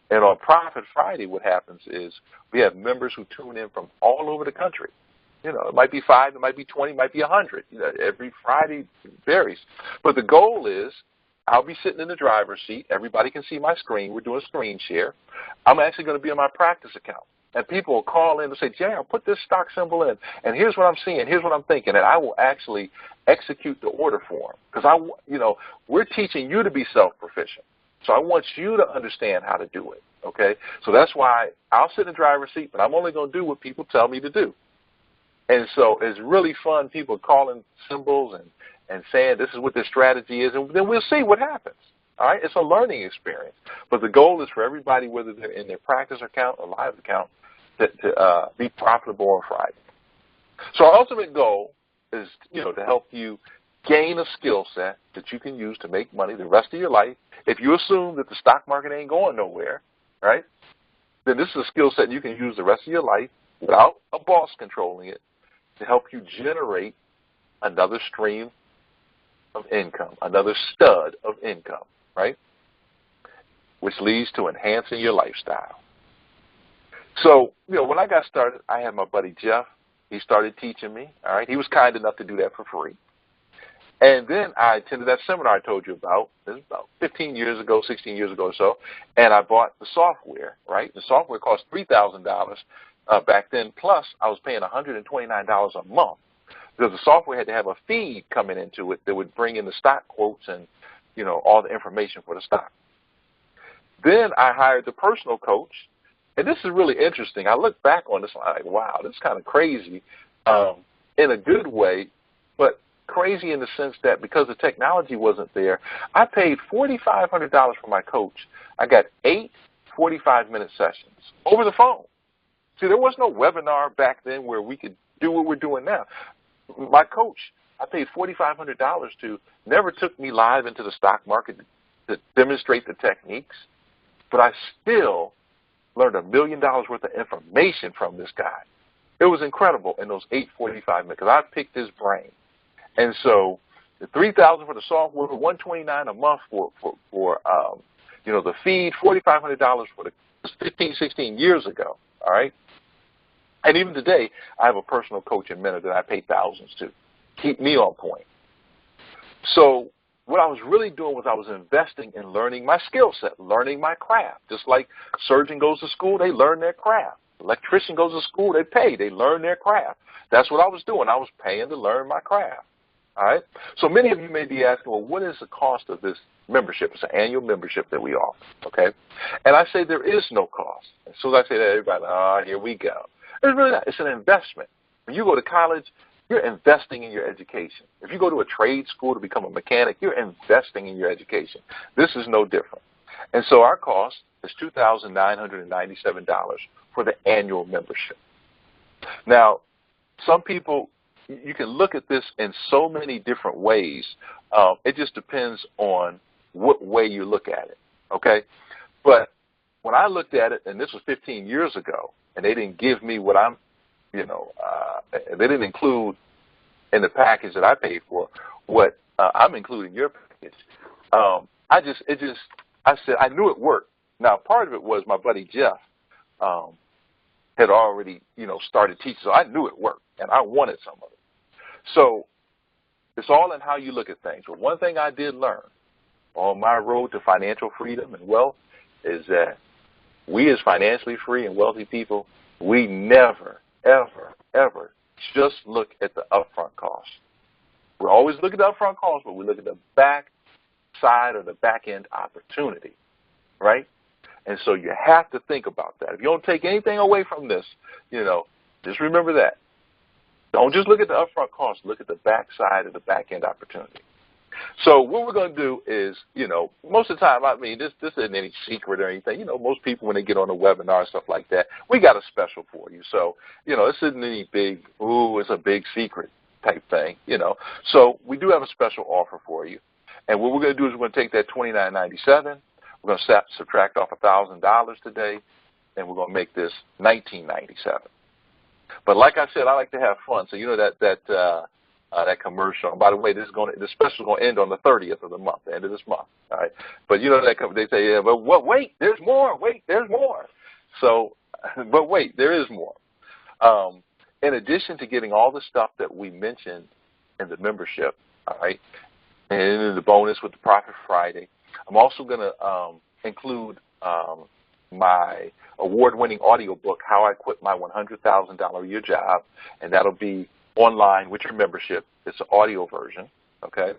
B: And on Profit Friday, what happens is we have members who tune in from all over the country. It might be 5, it might be 20, it might be 100. Every Friday varies. But the goal is I'll be sitting in the driver's seat. Everybody can see my screen. We're doing a screen share. I'm actually going to be on my practice account. And people will call in and say, Jay, I'll put this stock symbol in, and here's what I'm seeing, here's what I'm thinking, and I will actually execute the order for them. Because, we're teaching you to be self-proficient. So I want you to understand how to do it, okay? So that's why I'll sit in the driver's seat, but I'm only going to do what people tell me to do. And so it's really fun, people calling symbols and saying this is what their strategy is, and then we'll see what happens. All right? It's a learning experience. But the goal is for everybody, whether they're in their practice account or live account, to be profitable on Friday. So our ultimate goal is, to help you gain a skill set that you can use to make money the rest of your life. If you assume that the stock market ain't going nowhere, right, then this is a skill set you can use the rest of your life without a boss controlling it to help you generate another stream of income, another stud of income, right, which leads to enhancing your lifestyle. So, when I got started, I had my buddy Jeff. He started teaching me, all right. He was kind enough to do that for free. And then I attended that seminar I told you about. This was about 15 years ago, 16 years ago or so, and I bought the software, right? The software cost $3,000 back then, plus I was paying $129 a month because the software had to have a feed coming into it that would bring in the stock quotes and, all the information for the stock. Then I hired the personal coach. And this is really interesting. I look back on this, I'm like, wow, this is kind of crazy in a good way, but crazy in the sense that because the technology wasn't there, I paid $4,500 for my coach. I got 8 45-minute sessions over the phone. See, there was no webinar back then where we could do what we're doing now. My coach, I paid $4,500 to, never took me live into the stock market to demonstrate the techniques, but I still learned $1 million worth of information from this guy. It was incredible in those 8 45 minutes because I picked his brain. And so the $3,000 for the software, $129 a month for the feed, $4,500 for the 15, 16 years ago. All right. And even today, I have a personal coach and mentor that I pay thousands to keep me on point. So what I was really doing was I was investing in learning my skill set, learning my craft. Just like surgeon goes to school, they learn their craft. Electrician goes to school, they pay, they learn their craft. That's what I was doing. I was paying to learn my craft. All right? So many of you may be asking, well, what is the cost of this membership? It's an annual membership that we offer, okay? And I say there is no cost. As soon as I say that, everybody, here we go. It's really not. It's an investment. When you go to college, you're investing in your education. If you go to a trade school to become a mechanic, you're investing in your education. This is no different. And so our cost is $2,997 for the annual membership. Now, some people, you can look at this in so many different ways. It just depends on what way you look at it, okay? But when I looked at it, and this was 15 years ago, and they didn't give me what I'm, they didn't include in the package that I paid for what I'm including in your package. I said I knew it worked. Now, part of it was my buddy Jeff had already, started teaching, so I knew it worked, and I wanted some of it. So it's all in how you look at things. But one thing I did learn on my road to financial freedom and wealth is that we as financially free and wealthy people, we never ever just look at the upfront cost. We always look at the upfront cost, but we look at the back side or the back end opportunity, right? And so you have to think about that. If you don't take anything away from this, just remember that. Don't just look at the upfront cost. Look at the back side of the back end opportunity. So what we're going to do is, most of the time, this isn't any secret or anything. Most people, when they get on a webinar and stuff like that, we got a special for you. So, this isn't any big, it's a big secret type thing, So we do have a special offer for you. And what we're going to do is we're going to take that $29.97. We're going to subtract off $1,000 today, and we're going to make this $19.97. But like I said, I like to have fun. So that commercial. And by the way, the special is going to end on the 30th of the month, the end of this month. All right. But they say, yeah, but wait, there's more. Wait, there's more. So, but wait, there is more. In addition to getting all the stuff that we mentioned in the membership, all right, and in the bonus with the Profit Friday, I'm also going to include my award-winning audio book, How I Quit My $100,000 a Year Job, and that'll be online with your membership. It's an audio version, okay?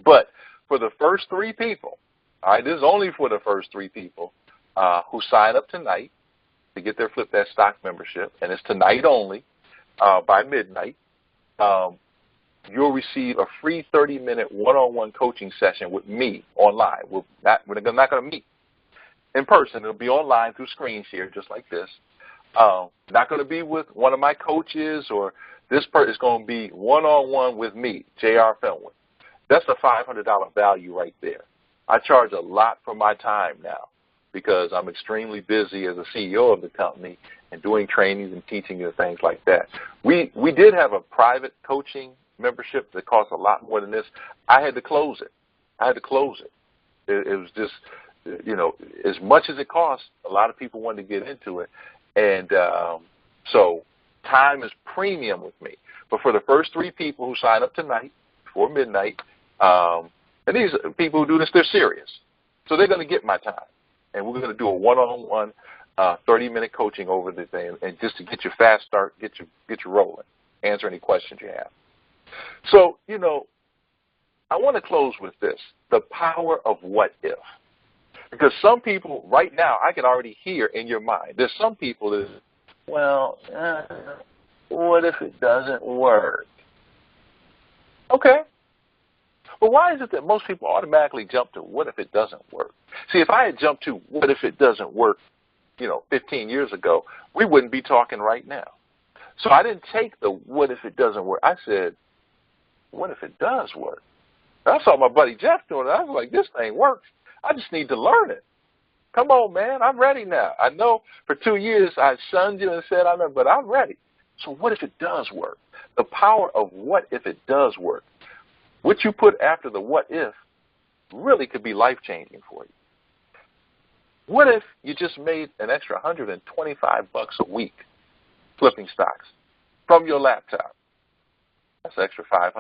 B: But for the first 3 people, all right, this is only for the first 3 people who sign up tonight to get their Flip That Stock membership, and it's tonight only by midnight, you'll receive a free 30-minute one-on-one coaching session with me online. We're not going to meet in person. It'll be online through screen share, just like this. Not going to be with one of my coaches or this person. It's going to be one-on-one with me, J.R. Fenwick. That's a $500 value right there. I charge a lot for my time now because I'm extremely busy as a CEO of the company and doing trainings and teaching and things like that. We did have a private coaching membership that cost a lot more than this. I had to close it. It was just, as much as it cost, a lot of people wanted to get into it. And so time is premium with me. But for the first 3 people who sign up tonight before midnight, and these people who do this, they're serious. So they're going to get my time. And we're going to do a one-on-one 30-minute coaching over the day, and just to get you fast start, get you rolling, answer any questions you have. So, I want to close with this, the power of what if. Because some people, right now, I can already hear in your mind, there's some people that, what if it doesn't work? Okay. But why is it that most people automatically jump to what if it doesn't work? See, if I had jumped to what if it doesn't work, 15 years ago, we wouldn't be talking right now. So I didn't take the what if it doesn't work. I said, what if it does work? And I saw my buddy Jeff doing it. I was like, this thing works. I just need to learn it. Come on, man. I'm ready now. I know for 2 years I shunned you and said I know, but I'm ready. So what if it does work? The power of what if it does work. What you put after the what if really could be life-changing for you. What if you just made an extra $125 a week flipping stocks from your laptop? That's an extra $500.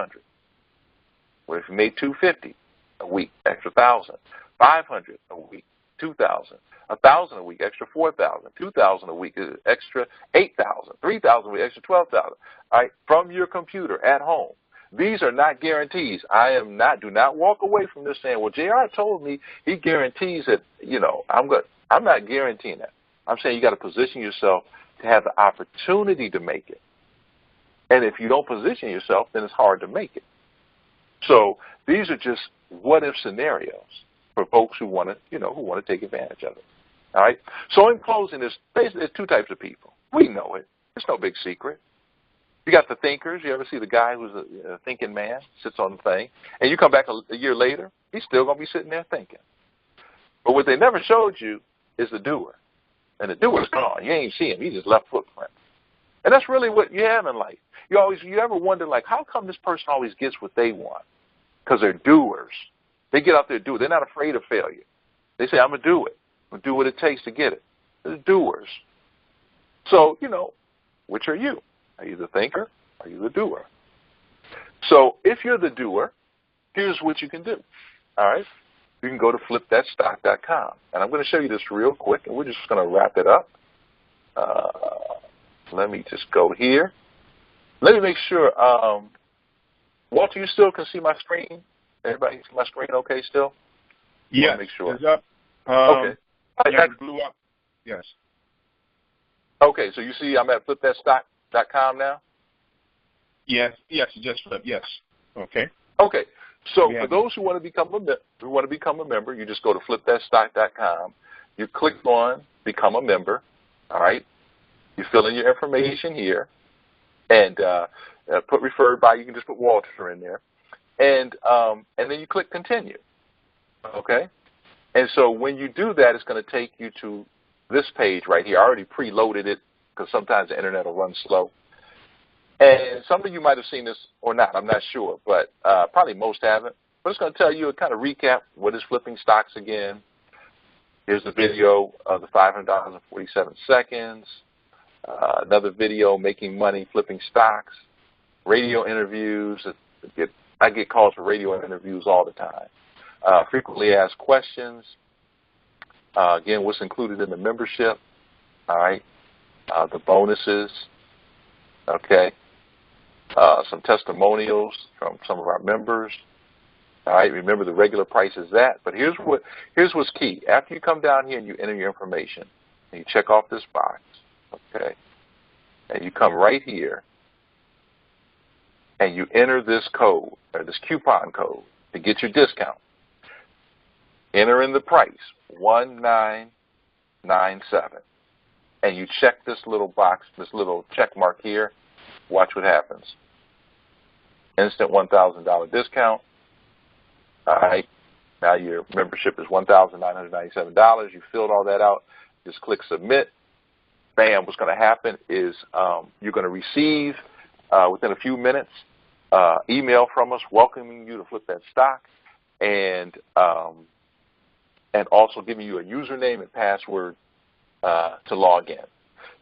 B: What if you made $250 a week, extra $1,000, $500 a week, $2,000, $1,000 a week, extra $4,000, $2,000 a week, extra $8,000, $3,000 a week, extra $12,000. All right, from your computer at home. These are not guarantees. Do not walk away from this saying, well, JR told me he guarantees that, I'm not guaranteeing that. I'm saying you got to position yourself to have the opportunity to make it. And if you don't position yourself, then it's hard to make it. So these are just what-if scenarios for folks who want to take advantage of it. All right? So in closing, there's 2 types of people. We know it. It's no big secret. You got the thinkers. You ever see the guy who's a thinking man, sits on the thing, and you come back a year later, he's still going to be sitting there thinking. But what they never showed you is the doer. And the doer's gone. You ain't see him. He just left footprints. And that's really what you have in life. You ever wonder, how come this person always gets what they want? Because they're doers. They get out there and do it. They're not afraid of failure. They say, I'm going to do it. I'm going to do what it takes to get it. They're doers. So, which are you? Are you the thinker? Are you the doer? So if you're the doer, here's what you can do. All right? You can go to flipthatstock.com. And I'm going to show you this real quick, and we're just going to wrap it up. let me just go here. Let me make sure. Walter, you still can see my screen? Everybody see my screen okay still?
A: Yes.
B: Make sure.
A: It's up.
B: Okay.
A: Yeah, it blew up. Yes.
B: Okay, so you see I'm at flipthatstock.com now?
A: Yes. Yes, it just flipped. Yes. Okay.
B: Okay. So for those who want to become a member, you just go to flipthatstock.com. You click on Become a Member. All right. You fill in your information here, and put referred by. You can just put Walter in there, and then you click Continue. Okay. And so when you do that, it's going to take you to this page right here. I already preloaded it because sometimes the internet will run slow. And some of you might have seen this or not. I'm not sure, but probably most haven't. But it's going to tell you a kind of recap what is flipping stocks again. Here's the video of the $500 in 47 seconds. Another video, making money flipping stocks. Radio interviews. I get calls for radio interviews all the time. Frequently asked questions. Again, what's included in the membership. All right. The bonuses. Okay. Some testimonials from some of our members. All right. Remember, the regular price is that. But here's what's key. After you come down here and you enter your information, and you check off this box, okay, and you come right here, and you enter this code, or this coupon code, to get your discount. Enter in the price, 1997, and you check this little box, this little check mark here. Watch what happens. Instant $1,000 discount. All right. Now your membership is $1,997. You filled all that out. Just click Submit. Bam. What's going to happen is you're going to receive within a few minutes email from us welcoming you to Flip That Stock, and also giving you a username and password to log in.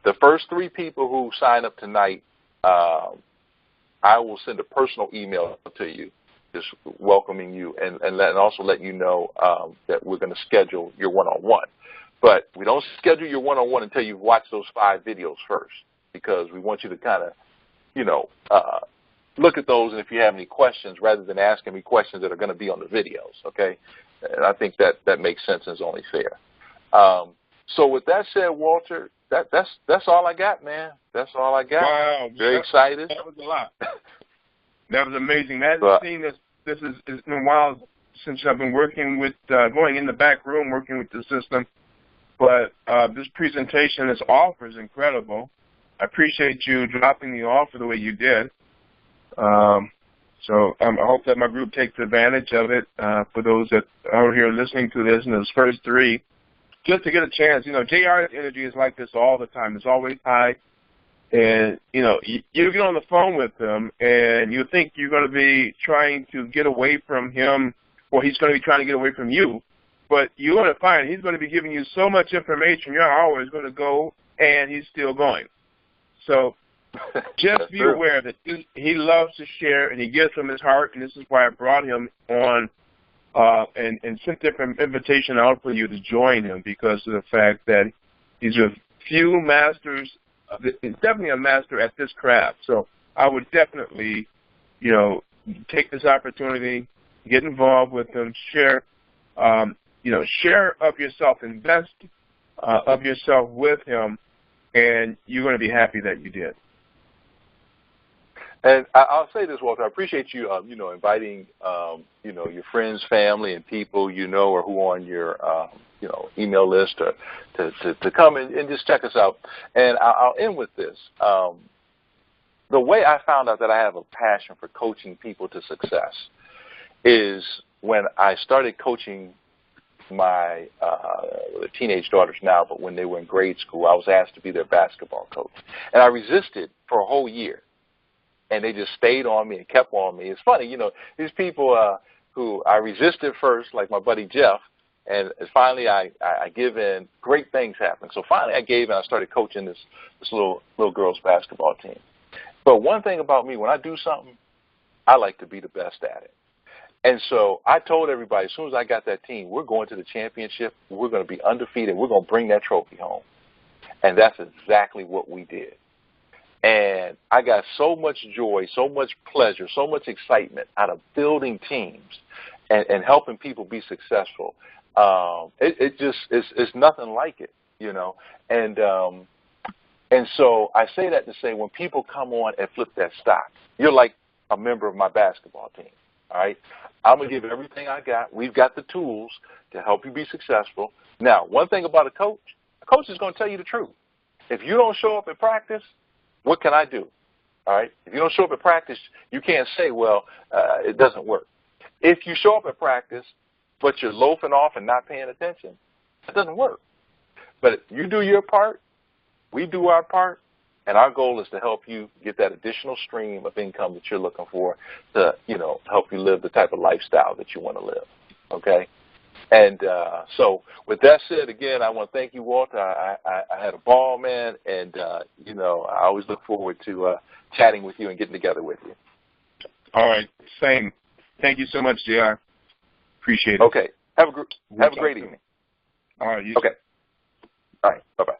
B: The first 3 people who sign up tonight, I will send a personal email to you, just welcoming you and also letting you know that we're going to schedule your one-on-one. But we don't schedule your one-on-one until you've watched those 5 videos first, because we want you to kind of, look at those, and if you have any questions, rather than asking me questions that are going to be on the videos, okay? And I think that makes sense and is only fair. So with that said, Walter, that's all I got, man. That's all I got.
A: Wow.
B: Very excited.
A: That was a lot. That was amazing. I haven't seen this. This is it's been a while since I've been working with, going in the back room, working with the system. But this presentation, this offer is incredible. I appreciate you dropping the offer the way you did. So I hope that my group takes advantage of it for those that are here listening to this, and those first 3, just to get a chance. JR's energy is like this all the time. It's always high. And, you get on the phone with him, and you think you're going to be trying to get away from him, or he's going to be trying to get away from you. But you're going to find he's going to be giving you so much information, your hour is going to go, and he's still going. So just be aware that he loves to share, and he gives from his heart, and this is why I brought him on and sent the invitation out for you to join him, because of the fact that he's a few masters. He's definitely a master at this craft. So I would definitely, take this opportunity, get involved with him, share, share of yourself, invest of yourself with him, and you're going to be happy that you did.
B: And I'll say this, Walter. I appreciate you, inviting, your friends, family, and people or who are on your, email list to come and just check us out. And I'll end with this. The way I found out that I have a passion for coaching people to success is when I started coaching my teenage daughters now, but when they were in grade school, I was asked to be their basketball coach. And I resisted for a whole year. And they just stayed on me and kept on me. It's funny, these people who I resisted first, like my buddy Jeff, and finally I give in. Great things happen. So finally I gave in. I started coaching this little girls basketball team. But one thing about me, when I do something, I like to be the best at it. And so I told everybody, as soon as I got that team, we're going to the championship. We're going to be undefeated. We're going to bring that trophy home. And that's exactly what we did. And I got so much joy, so much pleasure, so much excitement out of building teams and helping people be successful. It's nothing like it, you know. And so I say that to say when people come on and flip that stock, you're like a member of my basketball team, all right? I'm going to give everything I got. We've got the tools to help you be successful. Now, one thing about a coach is going to tell you the truth. If you don't show up at practice, what can I do? All right? If you don't show up at practice, you can't say, well, it doesn't work. If you show up at practice, but you're loafing off and not paying attention, it doesn't work. But if you do your part, we do our part, and our goal is to help you get that additional stream of income that you're looking for to, you know, help you live the type of lifestyle that you want to live, okay? And so with that said, again, I want to thank you, Walter. I had a ball, man, and, you know, I always look forward to chatting with you and getting together with you.
A: All right, same. Thank you so much, JR. Appreciate it.
B: Okay. Have a great evening.
A: All right.
B: Okay. All right. Bye-bye.